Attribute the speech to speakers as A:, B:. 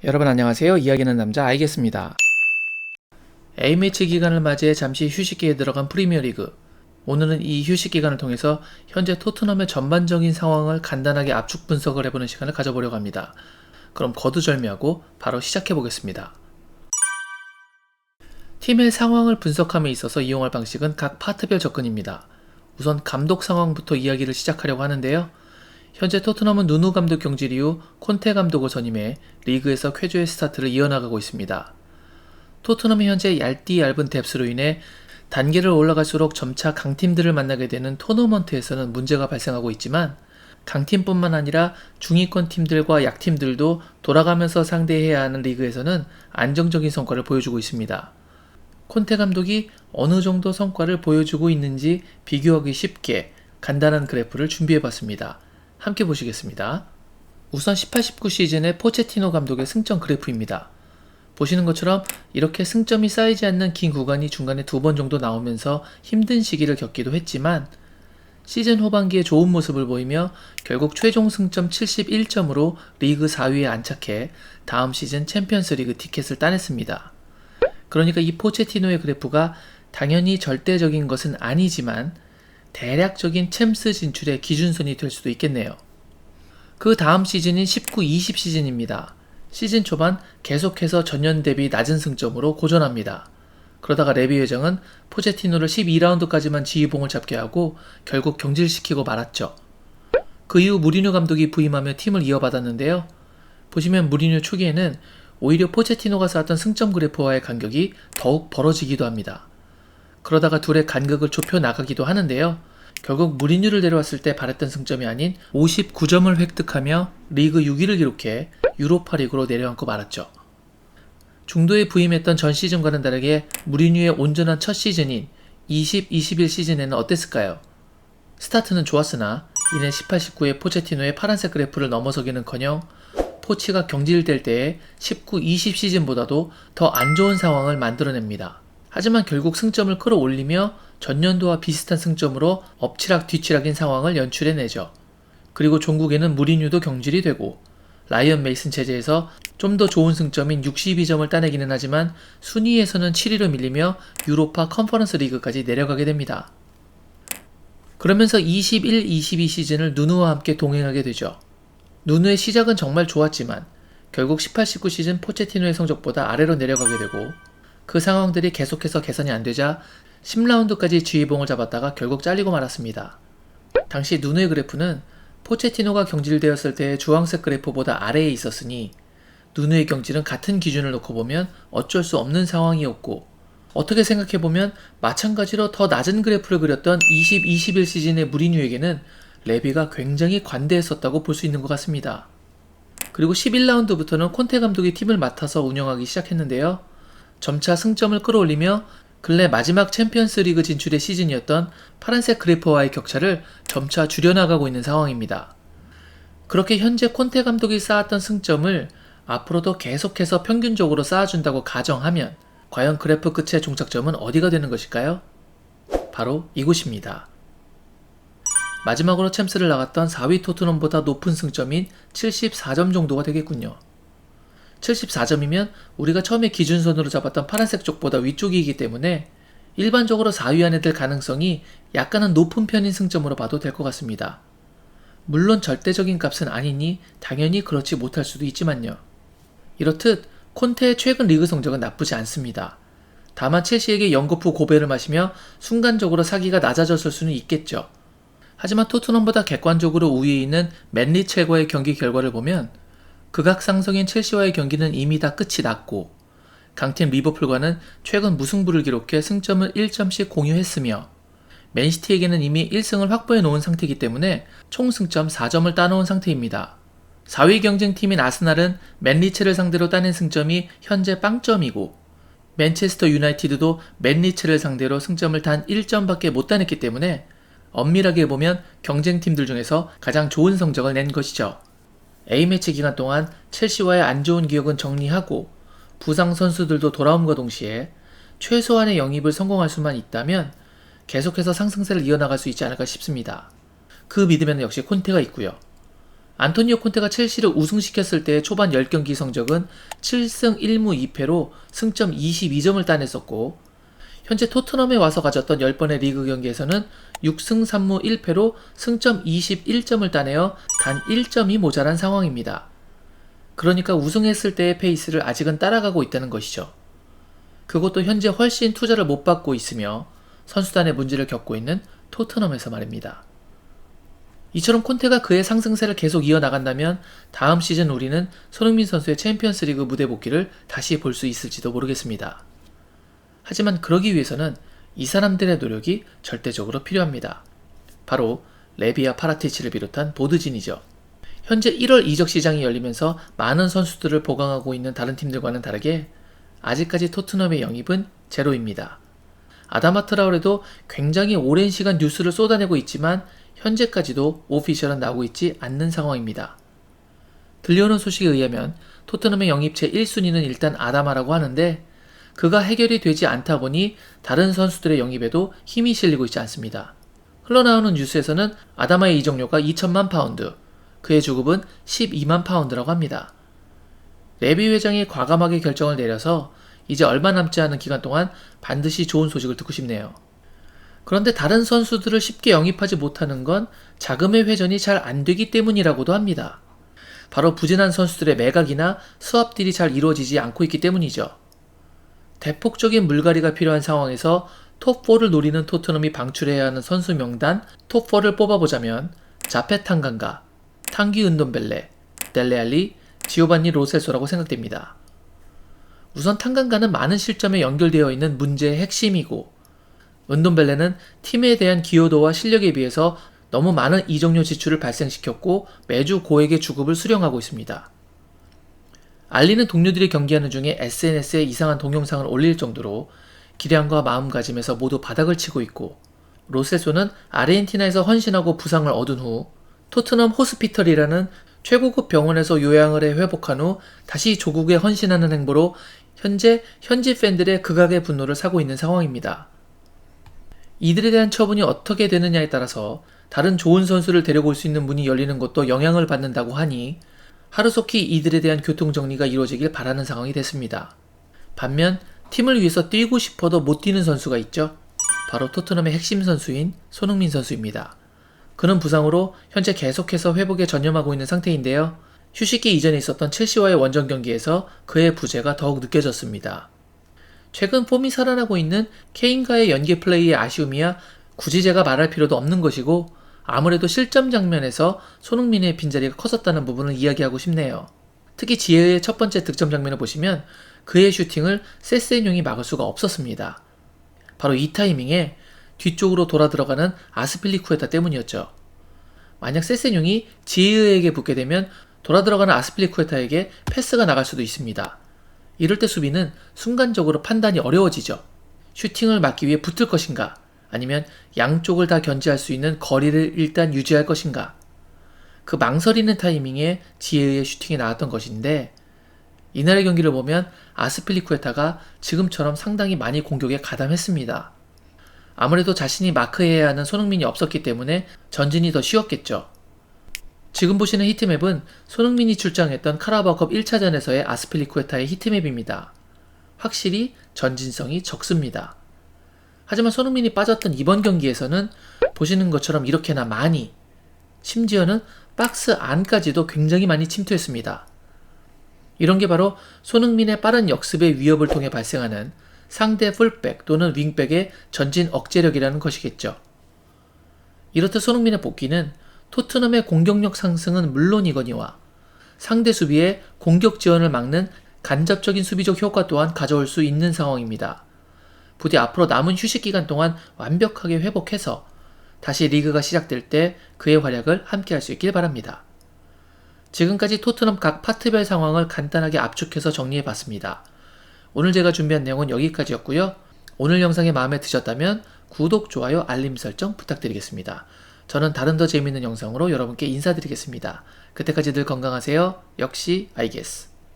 A: 여러분 안녕하세요. 이야기하는 남자 알겠습니다. A매치 기간을 맞이해 잠시 휴식기에 들어간 프리미어리그. 오늘은 이 휴식 기간을 통해서 현재 토트넘의 전반적인 상황을 간단하게 압축 분석을 해보는 시간을 가져보려고 합니다. 그럼 거두절미하고 바로 시작해 보겠습니다. 팀의 상황을 분석함에 있어서 이용할 방식은 각 파트별 접근입니다. 우선 감독 상황부터 이야기를 시작하려고 하는데요. 현재 토트넘은 누누 감독 경질 이후 콘테 감독을 선임해 리그에서 쾌조의 스타트를 이어나가고 있습니다. 토트넘이 현재 얇은 뎁스로 인해 단계를 올라갈수록 점차 강팀들을 만나게 되는 토너먼트에서는 문제가 발생하고 있지만 강팀뿐만 아니라 중위권 팀들과 약팀들도 돌아가면서 상대해야 하는 리그에서는 안정적인 성과를 보여주고 있습니다. 콘테 감독이 어느 정도 성과를 보여주고 있는지 비교하기 쉽게 간단한 그래프를 준비해봤습니다. 함께 보시겠습니다. 우선 18-19 시즌의 포체티노 감독의 승점 그래프입니다. 보시는 것처럼 이렇게 승점이 쌓이지 않는 긴 구간이 중간에 2번 정도 나오면서 힘든 시기를 겪기도 했지만 시즌 후반기에 좋은 모습을 보이며 결국 최종 승점 71점으로 리그 4위에 안착해 다음 시즌 챔피언스 리그 티켓을 따냈습니다. 그러니까 이 포체티노의 그래프가 당연히 절대적인 것은 아니지만 대략적인 챔스 진출의 기준선이 될 수도 있겠네요. 그 다음 시즌인 19-20 시즌입니다. 시즌 초반 계속해서 전년 대비 낮은 승점으로 고전합니다. 그러다가 레비 회장은 포체티노를 12라운드까지만 지휘봉을 잡게 하고 결국 경질시키고 말았죠. 그 이후 무리뉴 감독이 부임하며 팀을 이어받았는데요. 보시면 무리뉴 초기에는 오히려 포체티노가 쌓았던 승점 그래프와의 간격이 더욱 벌어지기도 합니다. 그러다가 둘의 간격을 좁혀 나가기도 하는데요. 결국 무리뉴를 데려왔을 때 바랬던 승점이 아닌 59점을 획득하며 리그 6위를 기록해 유로파 리그로 내려앉고 말았죠. 중도에 부임했던 전 시즌과는 다르게 무리뉴의 온전한 첫 시즌인 20-21 시즌에는 어땠을까요? 스타트는 좋았으나 이내 18-19의 포체티노의 파란색 그래프를 넘어서기는커녕 포치가 경질될 때의 19-20 시즌보다도 더 안 좋은 상황을 만들어냅니다. 하지만 결국 승점을 끌어올리며 전년도와 비슷한 승점으로 엎치락뒤치락인 상황을 연출해내죠. 그리고 종국에는 무리뉴도 경질이 되고 라이언 메이슨 체제에서 좀 더 좋은 승점인 62점을 따내기는 하지만 순위에서는 7위로 밀리며 유로파 컨퍼런스 리그까지 내려가게 됩니다. 그러면서 21-22 시즌을 누누와 함께 동행하게 되죠. 누누의 시작은 정말 좋았지만 결국 18-19 시즌 포체티노의 성적보다 아래로 내려가게 되고 그 상황들이 계속해서 개선이 안되자 10라운드까지 지휘봉을 잡았다가 결국 잘리고 말았습니다. 당시 누누의 그래프는 포체티노가 경질되었을 때의 주황색 그래프보다 아래에 있었으니 누누의 경질은 같은 기준을 놓고 보면 어쩔 수 없는 상황이었고 어떻게 생각해보면 마찬가지로 더 낮은 그래프를 그렸던 20-21 시즌의 무리뉴에게는 레비가 굉장히 관대했었다고 볼 수 있는 것 같습니다. 그리고 11라운드부터는 콘테 감독이 팀을 맡아서 운영하기 시작했는데요. 점차 승점을 끌어올리며 근래 마지막 챔피언스 리그 진출의 시즌이었던 파란색 그래프와의 격차를 점차 줄여나가고 있는 상황입니다. 그렇게 현재 콘테 감독이 쌓았던 승점을 앞으로도 계속해서 평균적으로 쌓아준다고 가정하면 과연 그래프 끝의 종착점은 어디가 되는 것일까요? 바로 이곳입니다. 마지막으로 챔스를 나갔던 4위 토트넘보다 높은 승점인 74점 정도가 되겠군요. 74점이면 우리가 처음에 기준선으로 잡았던 파란색 쪽보다 위쪽이기 때문에 일반적으로 4위 안에 들 가능성이 약간은 높은 편인 승점으로 봐도 될 것 같습니다. 물론 절대적인 값은 아니니 당연히 그렇지 못할 수도 있지만요. 이렇듯 콘테의 최근 리그 성적은 나쁘지 않습니다. 다만 첼시에게 연거푸 고배를 마시며 순간적으로 사기가 낮아졌을 수는 있겠죠. 하지만 토트넘보다 객관적으로 우위에 있는 맨리첼과의 경기 결과를 보면 극악상성인 첼시와의 경기는 이미 다 끝이 났고 강팀 리버풀과는 최근 무승부를 기록해 승점을 1점씩 공유했으며 맨시티에게는 이미 1승을 확보해 놓은 상태이기 때문에 총 승점 4점을 따놓은 상태입니다. 4위 경쟁팀인 아스날은 맨리첼을 상대로 따낸 승점이 현재 0점이고 맨체스터 유나이티드도 맨리첼을 상대로 승점을 단 1점밖에 못 따냈기 때문에 엄밀하게 보면 경쟁팀들 중에서 가장 좋은 성적을 낸 것이죠. A매치 기간 동안 첼시와의 안 좋은 기억은 정리하고 부상 선수들도 돌아옴과 동시에 최소한의 영입을 성공할 수만 있다면 계속해서 상승세를 이어나갈 수 있지 않을까 싶습니다. 그 믿음에는 역시 콘테가 있고요. 안토니오 콘테가 첼시를 우승시켰을 때의 초반 10경기 성적은 7승 1무 2패로 승점 22점을 따냈었고, 현재 토트넘에 와서 가졌던 10번의 리그 경기에서는 6승 3무 1패로 승점 21점을 따내어 단 1점이 모자란 상황입니다. 그러니까 우승했을 때의 페이스를 아직은 따라가고 있다는 것이죠. 그것도 현재 훨씬 투자를 못 받고 있으며 선수단의 문제를 겪고 있는 토트넘에서 말입니다. 이처럼 콘테가 그의 상승세를 계속 이어나간다면 다음 시즌 우리는 손흥민 선수의 챔피언스리그 무대 복귀를 다시 볼 수 있을지도 모르겠습니다. 하지만 그러기 위해서는 이 사람들의 노력이 절대적으로 필요합니다. 바로 레비와 파라티치를 비롯한 보드진이죠. 현재 1월 이적 시장이 열리면서 많은 선수들을 보강하고 있는 다른 팀들과는 다르게 아직까지 토트넘의 영입은 제로입니다. 아다마 트라오레도 굉장히 오랜 시간 뉴스를 쏟아내고 있지만 현재까지도 오피셜은 나오고 있지 않는 상황입니다. 들려오는 소식에 의하면 토트넘의 영입 제1순위는 일단 아다마라고 하는데 그가 해결이 되지 않다 보니 다른 선수들의 영입에도 힘이 실리고 있지 않습니다. 흘러나오는 뉴스에서는 아다마의 이적료가 2천만 파운드, 그의 주급은 12만 파운드라고 합니다. 레비 회장이 과감하게 결정을 내려서 이제 얼마 남지 않은 기간 동안 반드시 좋은 소식을 듣고 싶네요. 그런데 다른 선수들을 쉽게 영입하지 못하는 건 자금의 회전이 잘 안 되기 때문이라고도 합니다. 바로 부진한 선수들의 매각이나 스왑딜이 잘 이루어지지 않고 있기 때문이죠. 대폭적인 물갈이가 필요한 상황에서 톱4를 노리는 토트넘이 방출해야 하는 선수 명단 톱4를 뽑아보자면 자페 탕간가, 탕귀 은돈벨레, 델레알리, 지오반니 로셀소라고 생각됩니다. 우선 탕간가는 많은 실점에 연결되어 있는 문제의 핵심이고 은돈벨레는 팀에 대한 기여도와 실력에 비해서 너무 많은 이적료 지출을 발생시켰고 매주 고액의 주급을 수령하고 있습니다. 알리는 동료들이 경기하는 중에 SNS에 이상한 동영상을 올릴 정도로 기량과 마음가짐에서 모두 바닥을 치고 있고 로셀소는 아르헨티나에서 헌신하고 부상을 얻은 후 토트넘 호스피털이라는 최고급 병원에서 요양을 해 회복한 후 다시 조국에 헌신하는 행보로 현재 현지 팬들의 극악의 분노를 사고 있는 상황입니다. 이들에 대한 처분이 어떻게 되느냐에 따라서 다른 좋은 선수를 데려올 수 있는 문이 열리는 것도 영향을 받는다고 하니 하루속히 이들에 대한 교통정리가 이루어지길 바라는 상황이 됐습니다. 반면 팀을 위해서 뛰고 싶어도 못 뛰는 선수가 있죠. 바로 토트넘의 핵심 선수인 손흥민 선수입니다. 그는 부상으로 현재 계속해서 회복에 전념하고 있는 상태인데요. 휴식기 이전에 있었던 첼시와의 원정 경기에서 그의 부재가 더욱 느껴졌습니다. 최근 폼이 살아나고 있는 케인과의 연계 플레이의 아쉬움이야 굳이 제가 말할 필요도 없는 것이고 아무래도 실점 장면에서 손흥민의 빈자리가 컸었다는 부분을 이야기하고 싶네요. 특히 지혜의 첫 번째 득점 장면을 보시면 그의 슈팅을 세세뇽이 막을 수가 없었습니다. 바로 이 타이밍에 뒤쪽으로 돌아 들어가는 아스필리쿠에타 때문이었죠. 만약 세세뇽이 지혜에게 붙게 되면 돌아 들어가는 아스필리쿠에타에게 패스가 나갈 수도 있습니다. 이럴 때 수비는 순간적으로 판단이 어려워지죠. 슈팅을 막기 위해 붙을 것인가 아니면 양쪽을 다 견제할 수 있는 거리를 일단 유지할 것인가. 그 망설이는 타이밍에 지혜의 슈팅이 나왔던 것인데 이날의 경기를 보면 아스필리쿠에타가 지금처럼 상당히 많이 공격에 가담했습니다. 아무래도 자신이 마크해야 하는 손흥민이 없었기 때문에 전진이 더 쉬웠겠죠. 지금 보시는 히트맵은 손흥민이 출장했던 카라바오컵 1차전에서의 아스필리쿠에타의 히트맵입니다. 확실히 전진성이 적습니다. 하지만 손흥민이 빠졌던 이번 경기에서는 보시는 것처럼 이렇게나 많이, 심지어는 박스 안까지도 굉장히 많이 침투했습니다. 이런 게 바로 손흥민의 빠른 역습의 위협을 통해 발생하는 상대 풀백 또는 윙백의 전진 억제력이라는 것이겠죠. 이렇듯 손흥민의 복귀는 토트넘의 공격력 상승은 물론이거니와 상대 수비의 공격 지원을 막는 간접적인 수비적 효과 또한 가져올 수 있는 상황입니다. 부디 앞으로 남은 휴식 기간 동안 완벽하게 회복해서 다시 리그가 시작될 때 그의 활약을 함께 할 수 있길 바랍니다. 지금까지 토트넘 각 파트별 상황을 간단하게 압축해서 정리해봤습니다. 오늘 제가 준비한 내용은 여기까지였고요. 오늘 영상이 마음에 드셨다면 구독, 좋아요, 알림 설정 부탁드리겠습니다. 저는 다른 더 재밌는 영상으로 여러분께 인사드리겠습니다. 그때까지 늘 건강하세요. 역시 I guess.